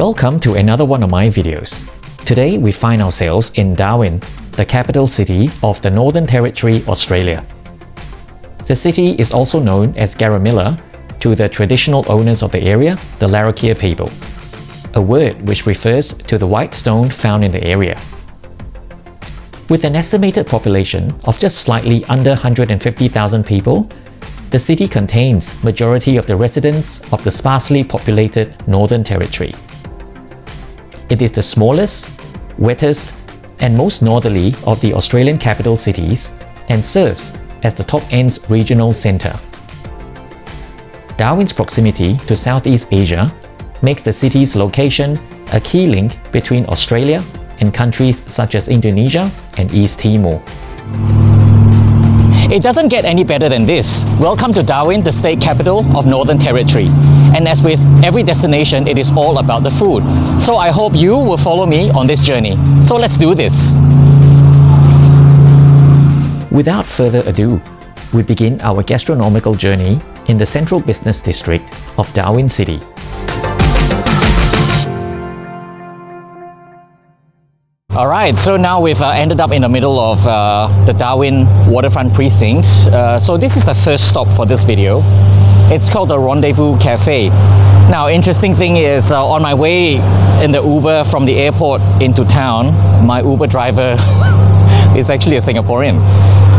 Welcome to another one of my videos. Today we find ourselves in Darwin, the capital city of the Northern Territory, Australia. The city is also known as Garamilla to the traditional owners of the area, the Larrakia people, a word which refers to the white stone found in the area. With an estimated population of just slightly under 150,000 people, the city contains majority of the residents of the sparsely populated Northern Territory. It is the smallest, wettest, and most northerly of the Australian capital cities and serves as the Top End's regional centre. Darwin's proximity to Southeast Asia makes the city's location a key link between Australia and countries such as Indonesia and East Timor. It doesn't get any better than this. Welcome to Darwin, the state capital of Northern Territory. And as with every destination, it is all about the food. So I hope you will follow me on this journey. So let's do this. Without further ado, we begin our gastronomical journey in the central business district of Darwin City. Alright, so now we've ended up in the middle of the Darwin waterfront precinct. So this is the first stop for this video. It's called the Rendezvous Cafe. Now, interesting thing is on my way in the Uber from the airport into town, my Uber driver is actually a Singaporean.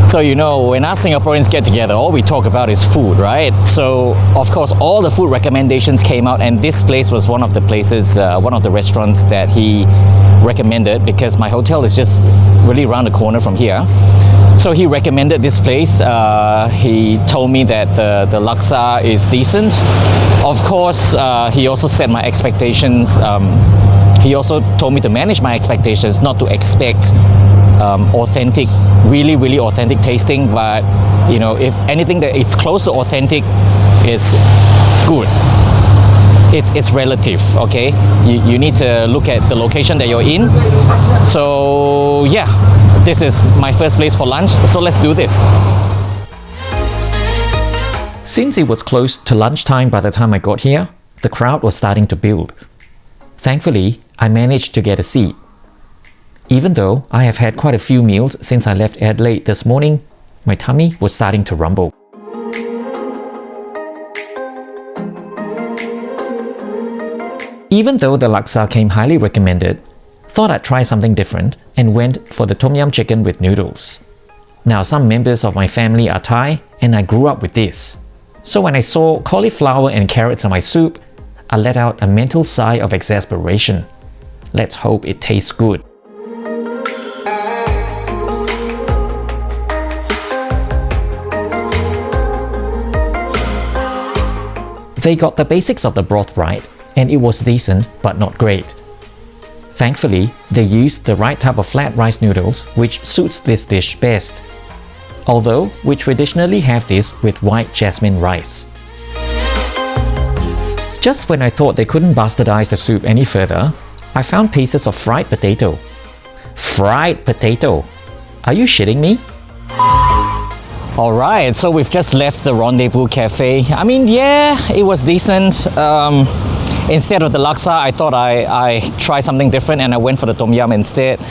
So you know, when us Singaporeans get together, all we talk about is food, right? So of course, all the food recommendations came out, and this place was one of the places, one of the restaurants that he recommended, because my hotel is just really around the corner from here. So he recommended this place. He told me that the laksa is decent. Of course, he also set my expectations. He also told me to manage my expectations, not to expect authentic, really authentic tasting, but you know, if anything that it's close to authentic is good. It's relative, okay? You need to look at the location that you're in. So yeah, this is my first place for lunch, so let's do this. Since it was close to lunchtime by the time I got here, the crowd was starting to build. Thankfully, I managed to get a seat. Even though I have had quite a few meals since I left Adelaide this morning, my tummy was starting to rumble. Even though the laksa came highly recommended, thought I'd try something different and went for the tom yum chicken with noodles. Now, some members of my family are Thai and I grew up with this. So when I saw cauliflower and carrots in my soup, I let out a mental sigh of exasperation. Let's hope it tastes good. They got the basics of the broth right, and it was decent but not great. Thankfully, they used the right type of flat rice noodles, which suits this dish best. Although, we traditionally have this with white jasmine rice. Just when I thought they couldn't bastardize the soup any further, I found pieces of fried potato. Fried potato? Are you shitting me? Alright, so we've just left the Rendezvous Cafe. I mean, yeah, it was decent. Instead of the laksa, I thought I try something different and I went for the tom yum instead.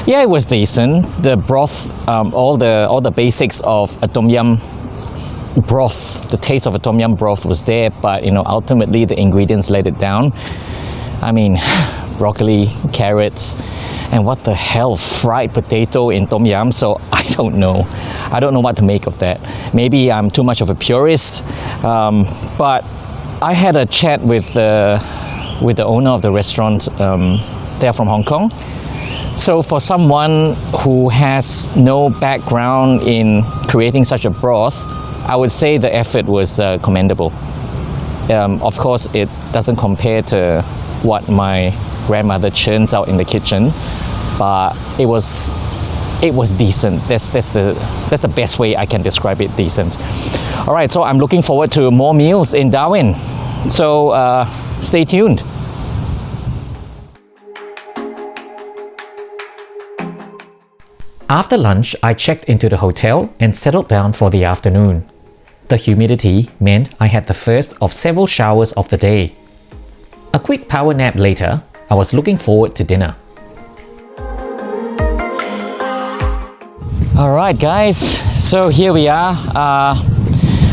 Yeah, it was decent. The broth, all the basics of a tom yum broth, the taste of a tom yum broth was there, but you know, ultimately the ingredients let it down. I mean, broccoli, carrots, and what the hell, fried potato in tom yum. So I don't know what to make of that. Maybe I'm too much of a purist, but I had a chat with the owner of the restaurant. They're from Hong Kong. So for someone who has no background in creating such a broth, I would say the effort was commendable. Of course, it doesn't compare to what my grandmother churns out in the kitchen, but it was decent. That's the best way I can describe it, decent. All right, so I'm looking forward to more meals in Darwin. So stay tuned. After lunch, I checked into the hotel and settled down for the afternoon. The humidity meant I had the first of several showers of the day. A quick power nap later, I was looking forward to dinner. Alright guys, so here we are.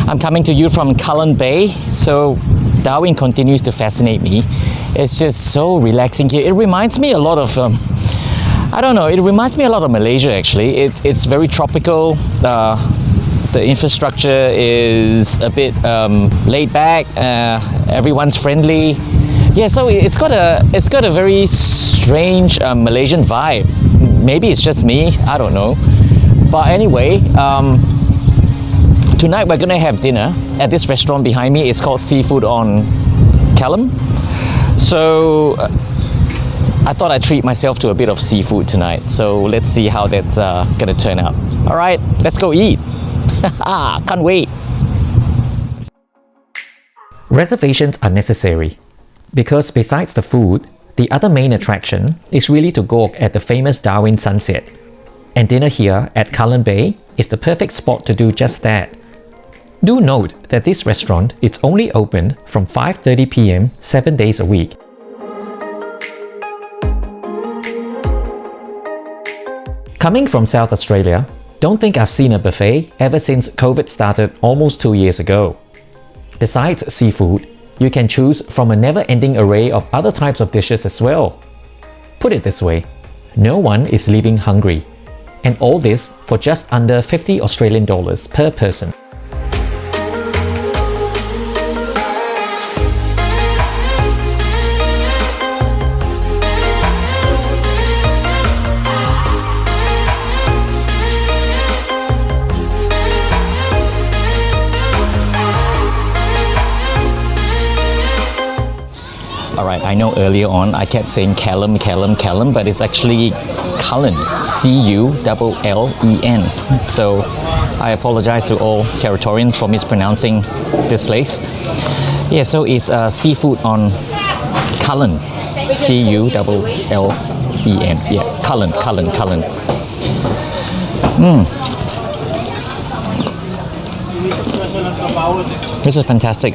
I'm coming to you from Cullen Bay. So Darwin continues to fascinate me. It's just so relaxing here. It reminds me a lot of, I don't know, it reminds me a lot of Malaysia actually. It's very tropical. The infrastructure is a bit laid back. Everyone's friendly. Yeah, so it's got a very strange Malaysian vibe. Maybe it's just me, I don't know. But anyway, tonight we're gonna have dinner at this restaurant behind me. It's called Seafood on Callum. So I thought I'd treat myself to a bit of seafood tonight. So let's see how that's gonna turn out. All right, let's go eat. Can't wait. Reservations are necessary because besides the food, the other main attraction is really to gawk at the famous Darwin sunset. And dinner here at Cullen Bay is the perfect spot to do just that. Do note that this restaurant is only open from 5:30 p.m. 7 days a week. Coming from South Australia, don't think I've seen a buffet ever since COVID started almost 2 years ago. Besides seafood, you can choose from a never-ending array of other types of dishes as well. Put it this way, no one is leaving hungry. And all this for just under 50 Australian dollars per person. Alright, I know earlier on I kept saying Callum, but it's actually Cullen, C-U-L-L-E-N. So I apologize to all Territorians for mispronouncing this place. Yeah, so it's Seafood on Cullen, C-U-L-L-E-N. Yeah, Cullen. This is fantastic.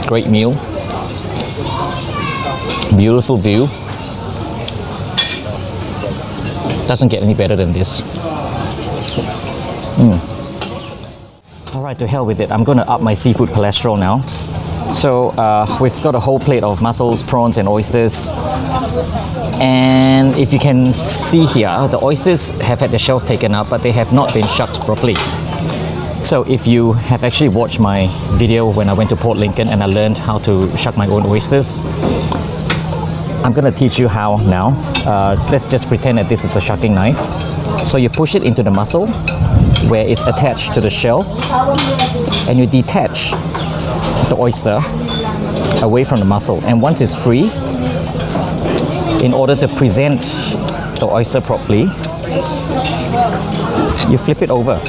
Great meal, beautiful view. Doesn't get any better than this. Alright, to hell with it. I'm gonna up my seafood cholesterol now. So we've got a whole plate of mussels, prawns and oysters. And if you can see here, the oysters have had their shells taken out, but they have not been shucked properly. So if you have actually watched my video when I went to Port Lincoln and I learned how to shuck my own oysters, I'm gonna teach you how now. Let's just pretend that this is a shucking knife. So you push it into the mussel where it's attached to the shell and you detach the oyster away from the mussel. And once it's free, in order to present the oyster properly, you flip it over.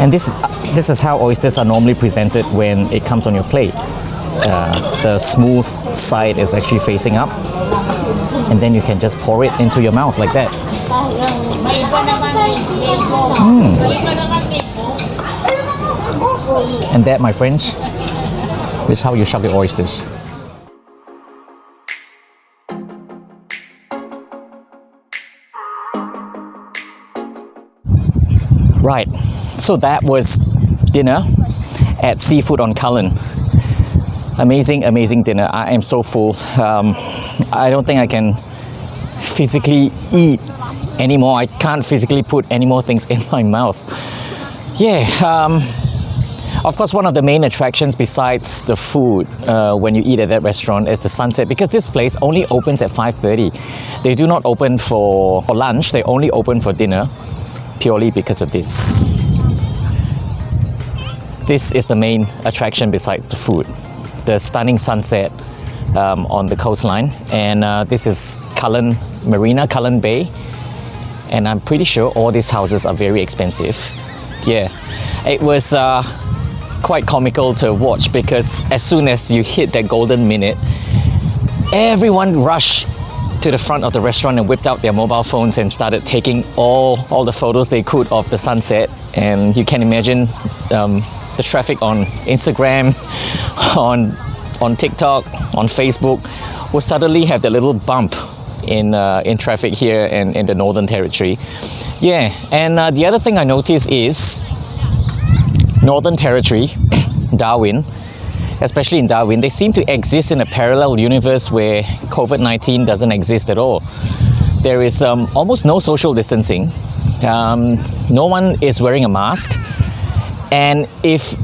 And this is how oysters are normally presented when it comes on your plate. The smooth side is actually facing up, and then you can just pour it into your mouth like that. And that, my friends, is how you shuck your oysters. Right, so that was dinner at Seafood on Cullen. Amazing dinner. I am so full. I don't think I can physically eat anymore. I can't physically put any more things in my mouth. Yeah, of course, one of the main attractions besides the food when you eat at that restaurant is the sunset, because this place only opens at 5:30. They do not open for lunch, they only open for dinner, purely because of this. This is the main attraction besides the food. The stunning sunset on the coastline. And this is Cullen Marina, Cullen Bay. And I'm pretty sure all these houses are very expensive. Yeah, it was quite comical to watch, because as soon as you hit that golden minute, everyone rushed to the front of the restaurant and whipped out their mobile phones and started taking all the photos they could of the sunset. And you can imagine the traffic on Instagram, on TikTok, on Facebook will suddenly have the little bump in traffic here in the Northern Territory. Yeah, and the other thing I noticed is Northern Territory, Darwin, especially in Darwin, they seem to exist in a parallel universe where COVID-19 doesn't exist at all. There is almost no social distancing. No one is wearing a mask. And if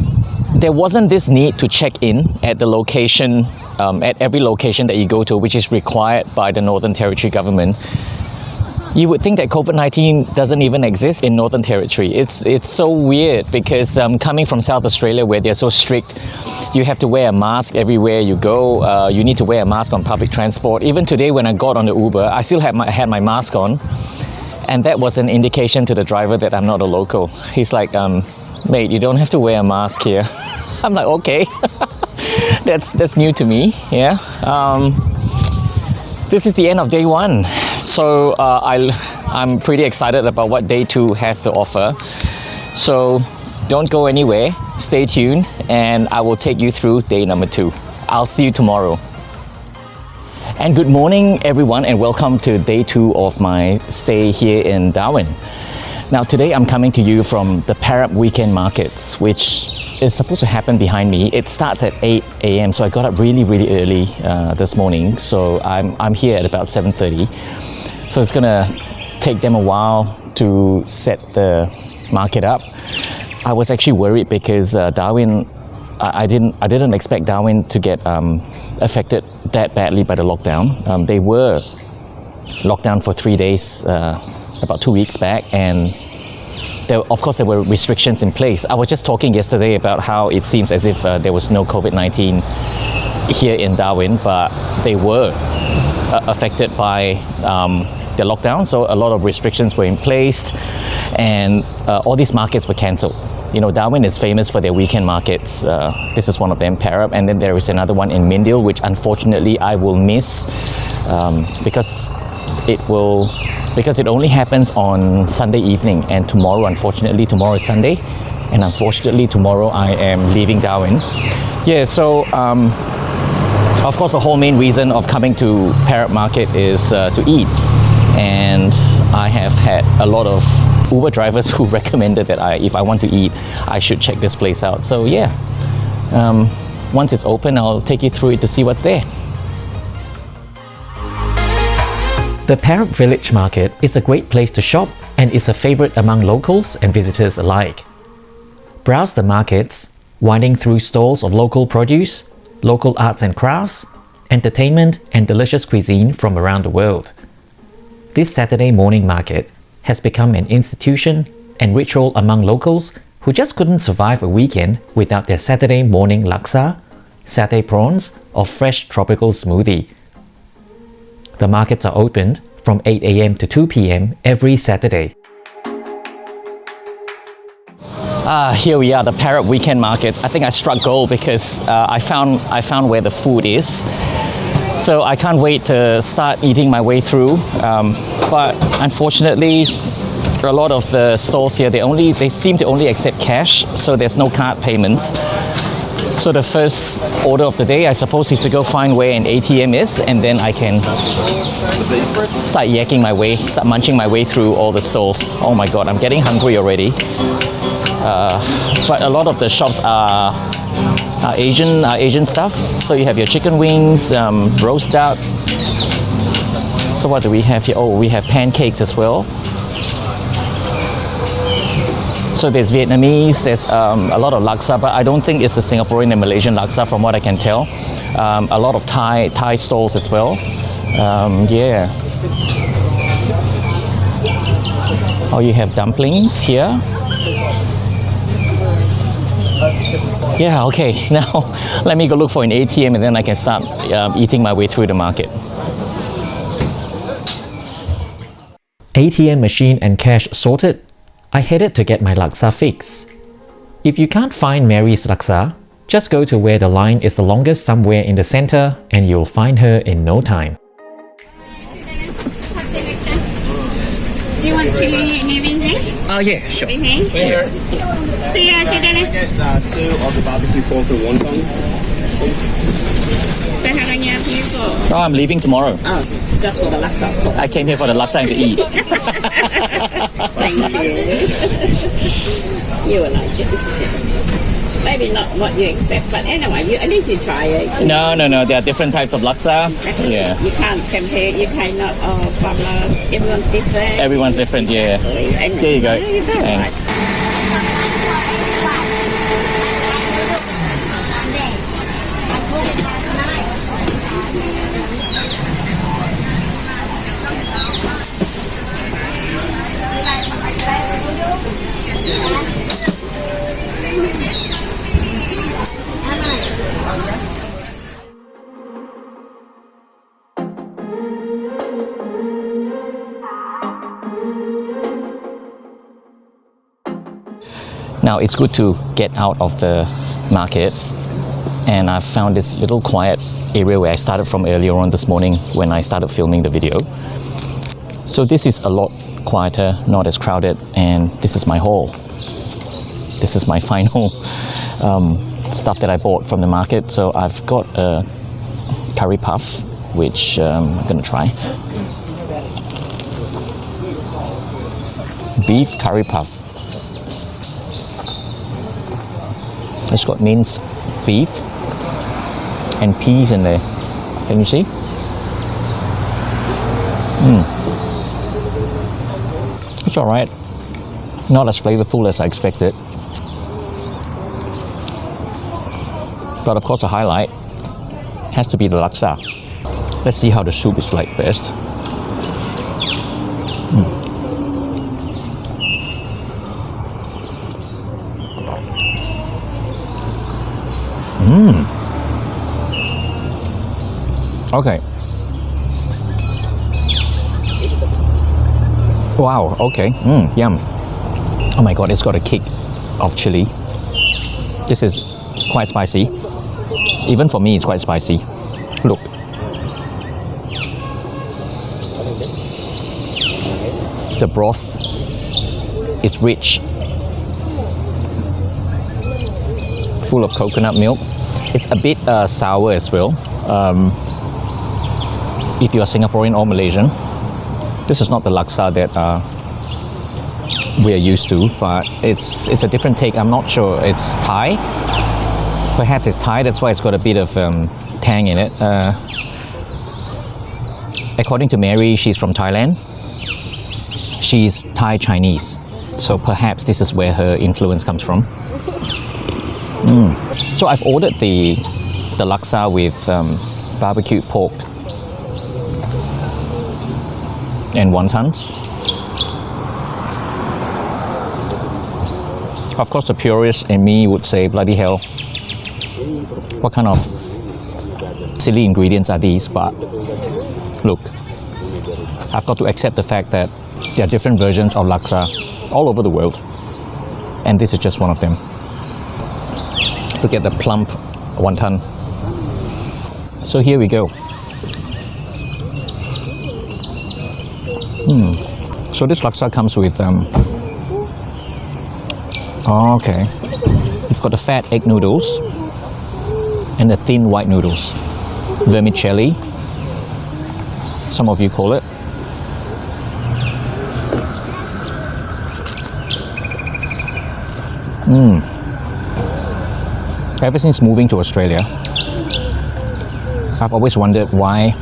there wasn't this need to check in at the location, at every location that you go to, which is required by the Northern Territory government, you would think that COVID-19 doesn't even exist in Northern Territory. It's so weird because coming from South Australia where they're so strict, you have to wear a mask everywhere you go. You need to wear a mask on public transport. Even today when I got on the Uber, I still had my mask on. And that was an indication to the driver that I'm not a local. He's like, mate, you don't have to wear a mask here. I'm like, okay. That's new to me, yeah. This is the end of day one. So I'm pretty excited about what day two has to offer. So don't go anywhere, stay tuned, and I will take you through day number two. I'll see you tomorrow. And good morning everyone, and welcome to day two of my stay here in Darwin. Now today I'm coming to you from the Perup Weekend Markets, which is supposed to happen behind me. It starts at 8 a.m. so I got up really early this morning. So I'm here at about 7:30. So it's gonna take them a while to set the market up. I was actually worried because Darwin, I didn't expect Darwin to get affected that badly by the lockdown. They were locked down for 3 days about 2 weeks back, and of course there were restrictions in place. I was just talking yesterday about how it seems as if there was no COVID-19 here in Darwin, but they were affected by the lockdown. So a lot of restrictions were in place, and all these markets were cancelled. You know, Darwin is famous for their weekend markets. This is one of them, Perup, and then there is another one in Mindil, which unfortunately I will miss because it only happens on Sunday evening, and tomorrow is Sunday, and unfortunately tomorrow I am leaving Darwin. Yeah, so of course the whole main reason of coming to Perup Market is to eat, and I have had a lot of Uber drivers who recommended that if I want to eat, I should check this place out. So yeah, once it's open, I'll take you through it to see what's there. The Perup Village Market is a great place to shop and is a favorite among locals and visitors alike. Browse the markets, winding through stalls of local produce, local arts and crafts, entertainment and delicious cuisine from around the world. This Saturday morning market has become an institution and ritual among locals who just couldn't survive a weekend without their Saturday morning laksa, satay prawns or fresh tropical smoothie. The markets are opened from 8 a.m. to 2 p.m. every Saturday. Here we are, the Perup Weekend Market. I think I struck gold because I found where the food is. So I can't wait to start eating my way through. But unfortunately, a lot of the stalls here, they seem to only accept cash, so there's no card payments. So the first order of the day, I suppose, is to go find where an ATM is, and then I can start munching my way through all the stalls. Oh my god, I'm getting hungry already. But a lot of the shops are Asian stuff. So you have your chicken wings, roast duck. So what do we have here? Oh, we have pancakes as well. So there's Vietnamese, there's a lot of laksa, but I don't think it's the Singaporean and Malaysian laksa from what I can tell. A lot of Thai stalls as well. Yeah. Oh, you have dumplings here. Yeah, okay. Now let me go look for an ATM and then I can start eating my way through the market. ATM machine and cash sorted, I headed to get my laksa fix. If you can't find Mary's laksa, just go to where the line is the longest somewhere in the center and you'll find her in no time. Do you want chili and everything? Yeah, sure. Everything? Here, See you later. get 2 of the barbecue pork and wonton, please. So how long you have here for? Oh, I'm leaving tomorrow. Oh, just for the laksa. I came here for the laksa and to eat. Thank you. You will like it. Maybe not what you expect, but anyway, at least you try it. No. There are different types of laksa. Yeah. You can't compare, you cannot, blah, blah. Everyone's different. Everyone's different, yeah. And There you go. It's all right. Thanks. Now it's good to get out of the market, and I found this little quiet area where I started from earlier on this morning when I started filming the video. So this is a lot quieter, not as crowded, and this is my haul. This is my final stuff that I bought from the market. So I've got a curry puff, which I'm gonna try. Beef curry puff. It's got minced beef and peas in there. Can you see? It's alright. Not as flavorful as I expected. But of course the highlight has to be the laksa. Let's see how the soup is like first. Okay. Wow, okay. Yum. Oh my god, it's got a kick of chili. This is quite spicy. Even for me, it's quite spicy. Look. The broth is rich, full of coconut milk. It's a bit sour as well. If you are Singaporean or Malaysian, this is not the laksa that we are used to, but it's a different take. I'm not sure. It's Thai. Perhaps it's Thai, that's why it's got a bit of tang in it. According to Mary, she's from Thailand. She's Thai Chinese, so perhaps this is where her influence comes from. So I've ordered the laksa with barbecued pork and wontons. Of course, the purist in me would say, bloody hell, what kind of silly ingredients are these? But look, I've got to accept the fact that there are different versions of laksa all over the world, and this is just one of them. Look at the plump wonton. So here we go. So this laksa comes with okay, you've got the fat egg noodles and the thin white noodles, vermicelli, some of you call it. Ever since moving to Australia, I've always wondered, why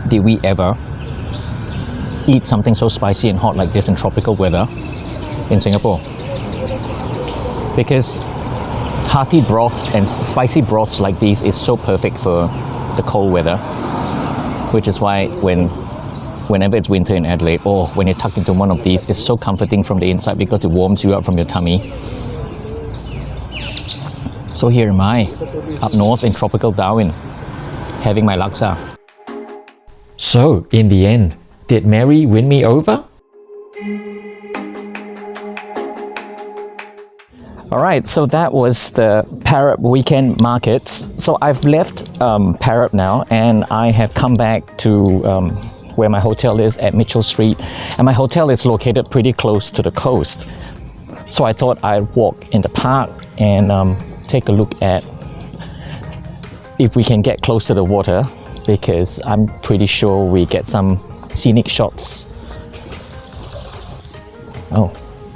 did we ever eat something so spicy and hot like this in tropical weather in Singapore? Because hearty broths and spicy broths like these is so perfect for the cold weather, which is why whenever it's winter in Adelaide, or when you're tucked into one of these, it's so comforting from the inside because it warms you up from your tummy. So here am I, up north in tropical Darwin, having my laksa. So, in the end, did Mary win me over? Alright, so that was the Perup weekend markets. So I've left Perup now, and I have come back to where my hotel is at Mitchell Street, and my hotel is located pretty close to the coast. So I thought I'd walk in the park and take a look at if we can get close to the water, because I'm pretty sure we get some scenic shots. Oh,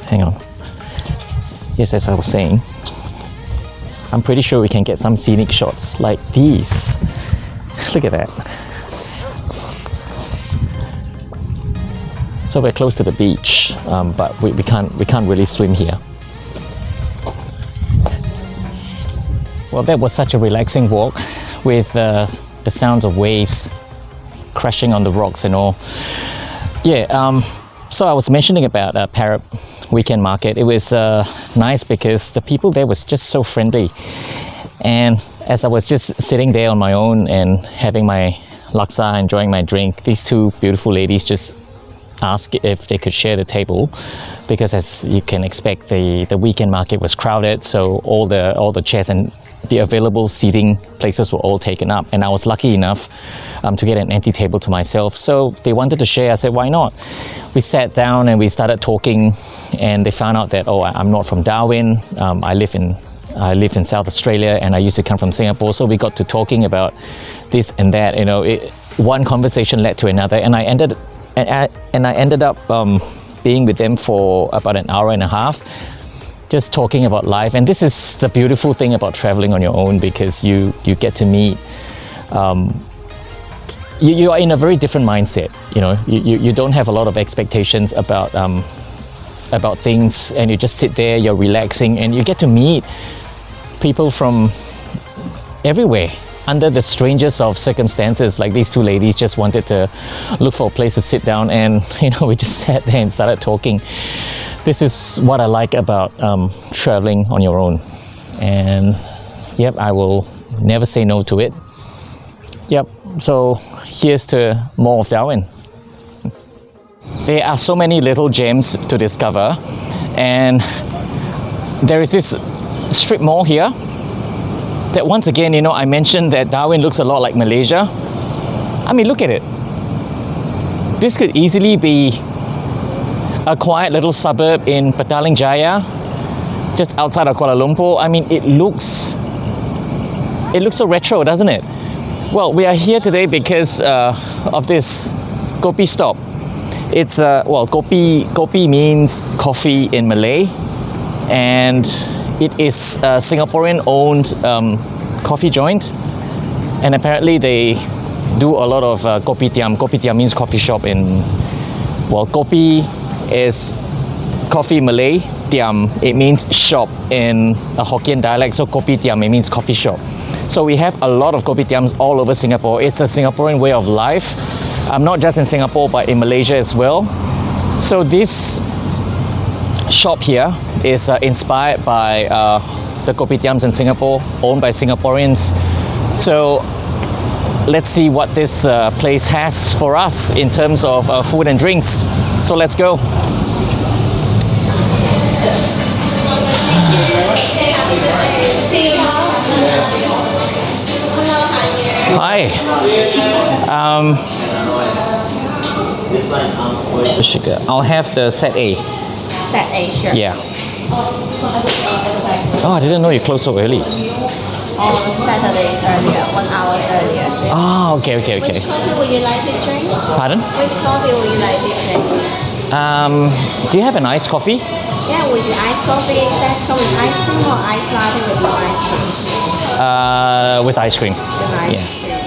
hang on. Yes, as I was saying, I'm pretty sure we can get some scenic shots like these. Look at that. So we're close to the beach, but we can't really swim here. Well, that was such a relaxing walk with the sounds of waves crashing on the rocks and all. Yeah, so I was mentioning about Parrot Weekend Market. It was nice because the people there was just so friendly. And as I was just sitting there on my own and having my laksa, enjoying my drink, these two beautiful ladies just asked if they could share the table, because as you can expect, the weekend market was crowded, so all the chairs and the available seating places were all taken up, and I was lucky enough to get an empty table to myself. So they wanted to share. I said, why not? We sat down and we started talking, and they found out that, oh, I'm not from Darwin. I live in South Australia, and I used to come from Singapore. So we got to talking about this and that. You know, one conversation led to another, and I ended up being with them for about an hour and a half, just talking about life. And this is the beautiful thing about traveling on your own, because you get to meet. You are in a very different mindset. You know, you don't have a lot of expectations about things, and you just sit there. You're relaxing, and you get to meet people from everywhere under the strangest of circumstances. Like these two ladies just wanted to look for a place to sit down, and you know, we just sat there and started talking. This is what I like about traveling on your own, and yep, I will never say no to it. Yep, so here's to more of Darwin. There are so many little gems to discover, and there is this strip mall here that, once again, you know, I mentioned that Darwin looks a lot like Malaysia. I mean, look at it. This could easily be a quiet little suburb in Petaling Jaya, just outside of Kuala Lumpur. I mean, it looks so retro, doesn't it? Well, we are here today because of this kopi stop. It's kopi means coffee in Malay, and it is a Singaporean-owned coffee joint, and apparently they do a lot of kopitiam. Kopitiam means coffee shop in, well, kopi is coffee Malay, tiam, it means shop in a Hokkien dialect, so kopitiam, it means coffee shop. So we have a lot of kopitiams all over Singapore. It's a Singaporean way of life, not just in Singapore but in Malaysia as well. So this shop here is inspired by the kopitiams in Singapore, owned by Singaporeans. So let's see what this place has for us in terms of food and drinks. So let's go. Hi. Sugar. I'll have the set A. Set A, sure. Yeah. Oh, I didn't know you closed so early. On Saturdays earlier, 1 hour earlier. Ah, okay. Which coffee would you like to drink? Pardon? Which coffee would you like to drink? Do you have an iced coffee? Yeah, with the iced coffee, that's come with ice cream or iced latte with no ice cream? With ice cream. With ice Yeah. cream.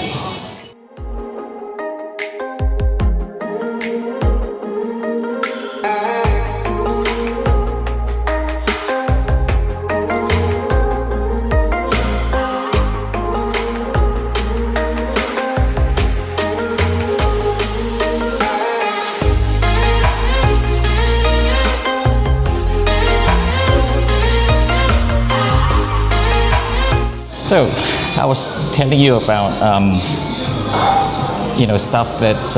So, I was telling you about stuff that's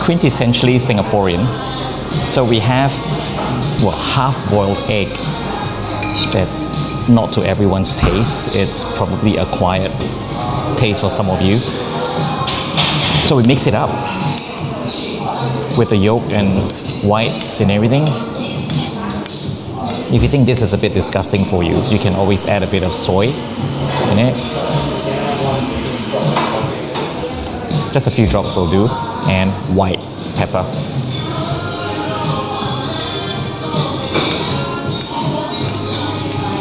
quintessentially Singaporean. So we have half-boiled egg. That's not to everyone's taste. It's probably a quiet taste for some of you. So we mix it up. with the yolk and whites and everything. If you think this is a bit disgusting for you, you can always add a bit of soy in it. Just a few drops will do, and white pepper.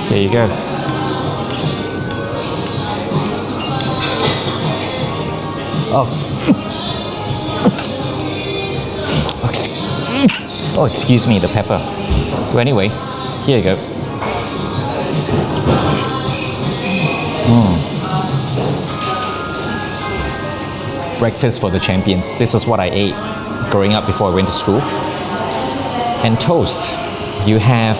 There you go. Oh. Oh, excuse me, the pepper. So anyway, here you go. Breakfast for the champions. This was what I ate growing up before I went to school. And toast. You have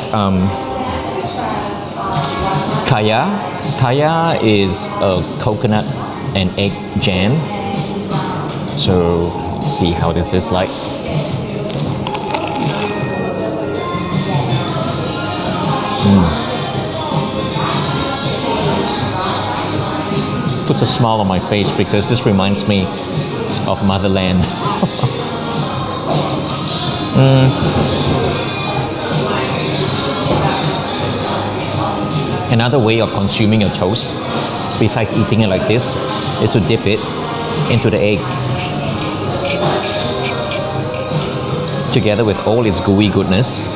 kaya. Kaya is a coconut and egg jam. So let's see how this is like. Puts a smile on my face because this reminds me of motherland. Another way of consuming your toast, besides eating it like this, is to dip it into the egg, together with all its gooey goodness.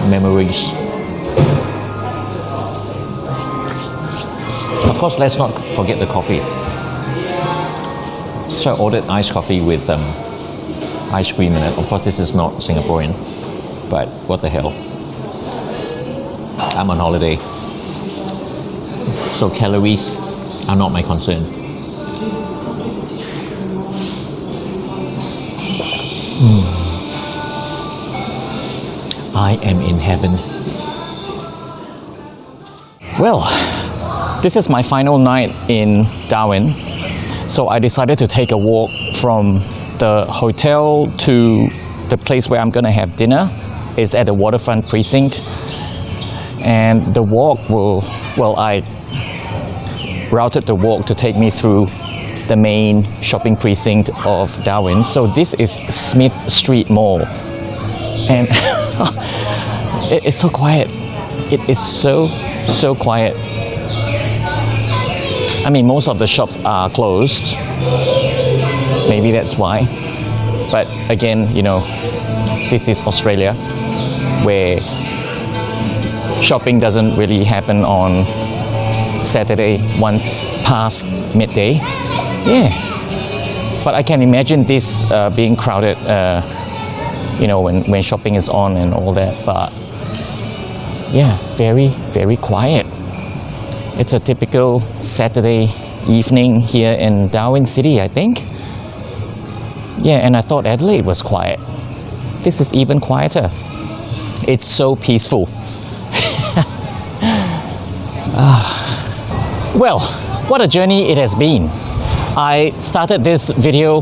Memories. Of course, let's not forget the coffee. So I ordered iced coffee with ice cream in it. Of course, this is not Singaporean, but what the hell. I'm on holiday, so calories are not my concern. I am in heaven. Well, this is my final night in Darwin. So I decided to take a walk from the hotel to the place where I'm gonna have dinner. It's at the waterfront precinct. And the walk I routed the walk to take me through the main shopping precinct of Darwin. So this is Smith Street Mall. And it's so quiet. It is so quiet. I mean, most of the shops are closed. Maybe that's why. But again, you know, this is Australia, where shopping doesn't really happen on Saturday once past midday. Yeah. But I can imagine this being crowded, you know, when shopping is on and all that. But yeah, very, very quiet. It's a typical Saturday evening here in Darwin City, I think. Yeah, and I thought Adelaide was quiet. This is even quieter. It's so peaceful. Well, what a journey it has been. I started this video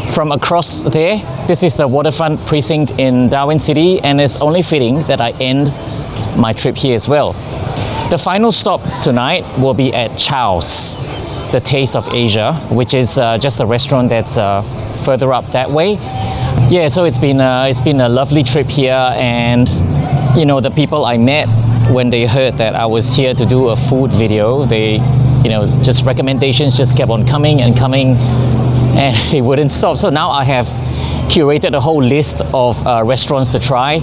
from across there. This is the waterfront precinct in Darwin City, and it's only fitting that I end my trip here as well. The final stop tonight will be at Chow's, the Taste of Asia, which is just a restaurant that's further up that way. Yeah, so it's been a lovely trip here, and you know, the people I met when they heard that I was here to do a food video, they, you know, just recommendations just kept on coming and coming, and it wouldn't stop. So now I have curated a whole list of restaurants to try.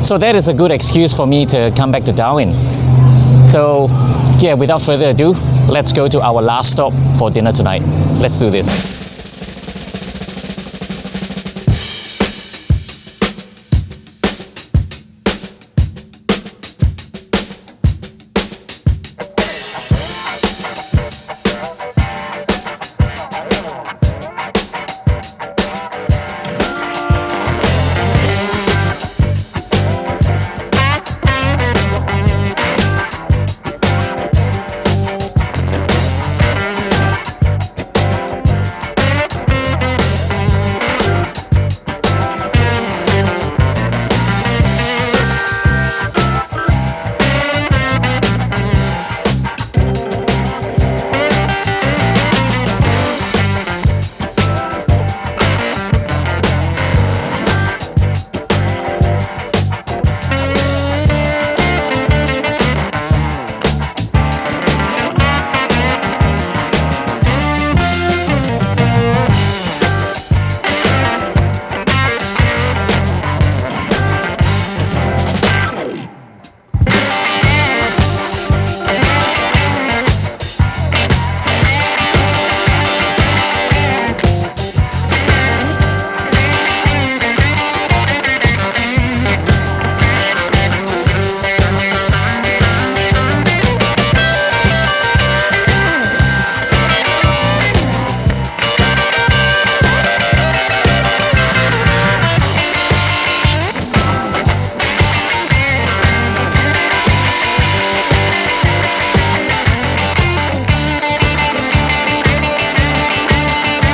So that is a good excuse for me to come back to Darwin. So yeah, without further ado, let's go to our last stop for dinner tonight. Let's do this.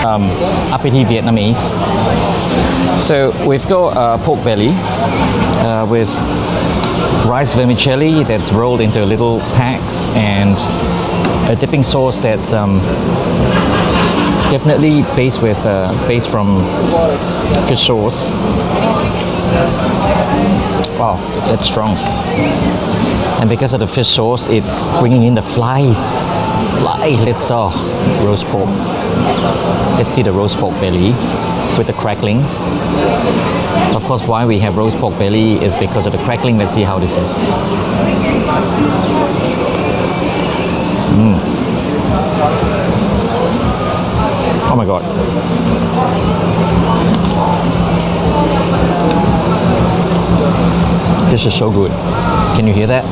aperitif Vietnamese. So we've got pork belly with rice vermicelli that's rolled into little packs and a dipping sauce that's definitely based from fish sauce. Wow, that's strong. And because of the fish sauce, it's bringing in the flies. Let's roast pork. Let's see the roast pork belly with the crackling. Of course, why we have roast pork belly is because of the crackling. Let's see how this is. Oh my god. This is so good. Can you hear that?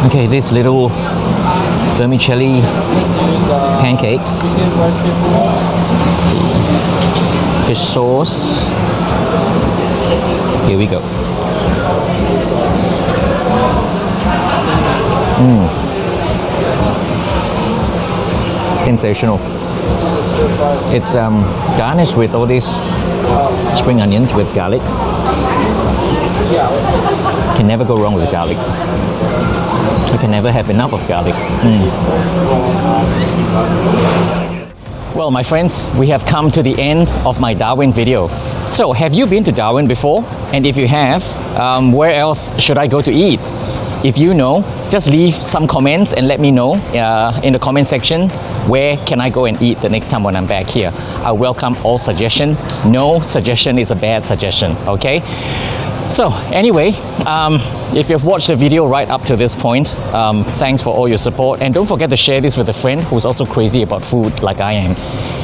Okay, these little vermicelli pancakes. Let's see. Fish sauce. Here we go. Sensational. It's garnished with all these spring onions with garlic. Can never go wrong with garlic. You can never have enough of garlic. Well, my friends, we have come to the end of my Darwin video. So, have you been to Darwin before? And if you have, where else should I go to eat? If you know, just leave some comments and let me know in the comment section where can I go and eat the next time when I'm back here. I welcome all suggestion. No suggestion is a bad suggestion, okay? So anyway, if you've watched the video right up to this point, thanks for all your support, and don't forget to share this with a friend who's also crazy about food like I am.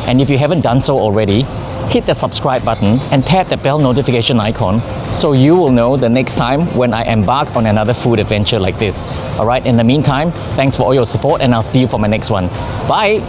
And if you haven't done so already, hit the subscribe button and tap the bell notification icon so you will know the next time when I embark on another food adventure like this. Alright, in the meantime, thanks for all your support and I'll see you for my next one. Bye!